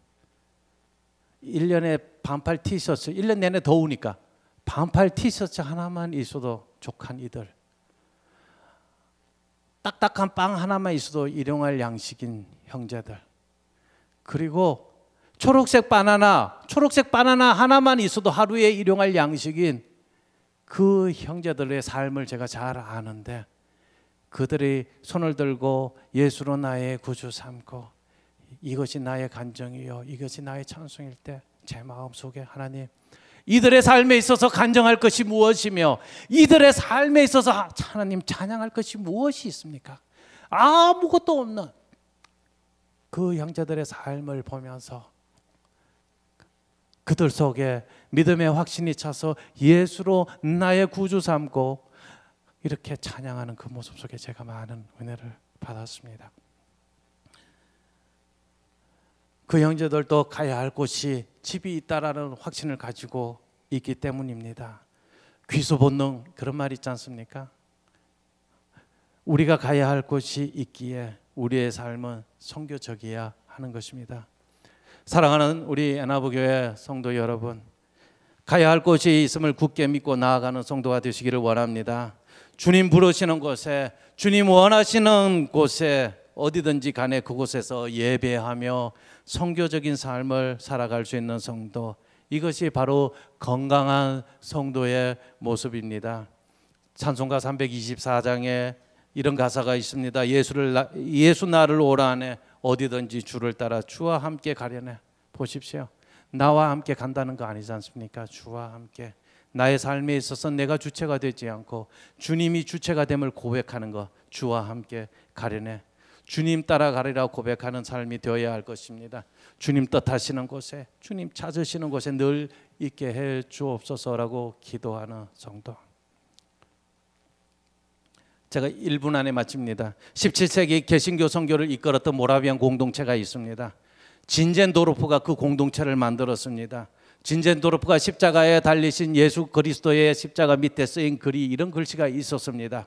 1년에 반팔 티셔츠 1년 내내 더우니까 반팔 티셔츠 하나만 있어도 족한 이들, 딱딱한 빵 하나만 있어도 일용할 양식인 형제들, 그리고 초록색 바나나 하나만 있어도 하루에 일용할 양식인 그 형제들의 삶을 제가 잘 아는데, 그들이 손을 들고 예수로 나의 구주 삼고 이것이 나의 간정이요 이것이 나의 찬송일 때 제 마음속에 하나님, 이들의 삶에 있어서 간정할 것이 무엇이며 이들의 삶에 있어서 하나님 찬양할 것이 무엇이 있습니까? 아무것도 없는 그 형제들의 삶을 보면서 그들 속에 믿음의 확신이 차서 예수로 나의 구주 삼고 이렇게 찬양하는 그 모습 속에 제가 많은 은혜를 받았습니다. 그 형제들도 가야 할 곳이 집이 있다라는 확신을 가지고 있기 때문입니다. 귀소 본능, 그런 말 있지 않습니까? 우리가 가야 할 곳이 있기에 우리의 삶은 선교적이어야 하는 것입니다. 사랑하는 우리 애나부교회 성도 여러분, 가야 할 곳이 있음을 굳게 믿고 나아가는 성도가 되시기를 원합니다. 주님 부르시는 곳에, 주님 원하시는 곳에 어디든지 간에 그곳에서 예배하며 선교적인 삶을 살아갈 수 있는 성도, 이것이 바로 건강한 성도의 모습입니다. 찬송가 324장에 이런 가사가 있습니다. 예수 나를 오라하네 어디든지 주를 따라 주와 함께 가려네. 보십시오. 나와 함께 간다는 거 아니지 않습니까? 주와 함께. 나의 삶에 있어서 내가 주체가 되지 않고 주님이 주체가 됨을 고백하는 것, 주와 함께 가려네. 주님 따라가리라고 고백하는 삶이 되어야 할 것입니다. 주님 뜻하시는 곳에, 주님 찾으시는 곳에 늘 있게 해 주옵소서라고 기도하는 성도. 제가 1분 안에 마칩니다. 17세기 개신교 선교를 이끌었던 모라비안 공동체가 있습니다. 진젠도르프가 그 공동체를 만들었습니다. 진젠도르프가 십자가에 달리신 예수 그리스도의 십자가 밑에 쓰인 글이 이런 글씨가 있었습니다.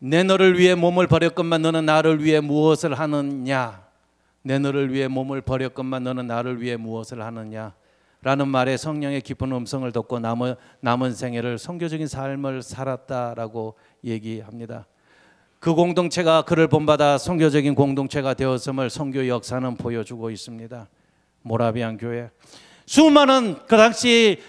내 너를 위해 몸을 버렸건만 너는 나를 위해 무엇을 하느냐. 내 너를 위해 몸을 버렸건만 너는 나를 위해 무엇을 하느냐 라는 말에 성령의 깊은 음성을 듣고 남은 생애를 선교적인 삶을 살았다라고 얘기합니다. 그 공동체가 그를 본받아 선교적인 공동체가 되었음을 선교 역사는 보여주고 있습니다. 모라비안 교회, 수많은 그 당시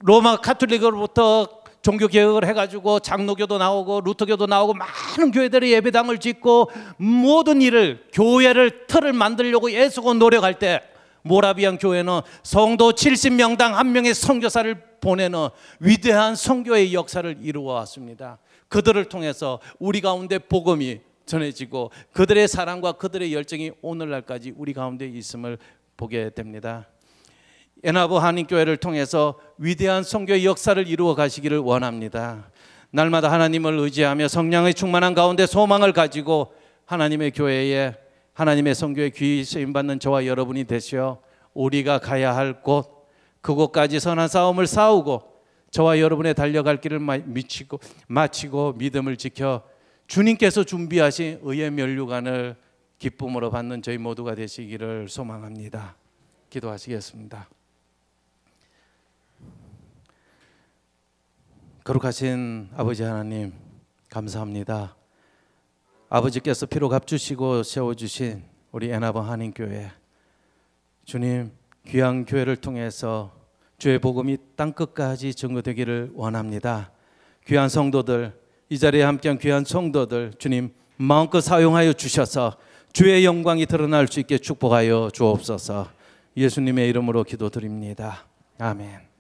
로마 카톨릭으로부터 종교개혁을 해가지고 장로교도 나오고 루터교도 나오고 많은 교회들이 예배당을 짓고 모든 일을, 교회를 틀을 만들려고 애쓰고 노력할 때 모라비안 교회는 성도 70명당 1명의 선교사를 보내는 위대한 선교의 역사를 이루어 왔습니다. 그들을 통해서 우리 가운데 복음이 전해지고 그들의 사랑과 그들의 열정이 오늘날까지 우리 가운데 있음을 보게 됩니다. 애나부 한인교회를 통해서 위대한 선교의 역사를 이루어 가시기를 원합니다. 날마다 하나님을 의지하며 성령의 충만한 가운데 소망을 가지고 하나님의 교회에, 하나님의 선교에 귀히 쓰임받는 저와 여러분이 되시어 우리가 가야 할 곳, 그곳까지 선한 싸움을 싸우고 저와 여러분의 달려갈 길을 마치고 믿음을 지켜 주님께서 준비하신 의의 면류관을 기쁨으로 받는 저희 모두가 되시기를 소망합니다. 기도하시겠습니다. 거룩하신 아버지 하나님, 감사합니다. 아버지께서 피로 값주시고 세워주신 우리 애나부 한인교회, 주님 귀한 교회를 통해서 주의 복음이 땅끝까지 증거되기를 원합니다. 귀한 성도들, 이 자리에 함께한 귀한 성도들 주님 마음껏 사용하여 주셔서 주의 영광이 드러날 수 있게 축복하여 주옵소서. 예수님의 이름으로 기도드립니다. 아멘.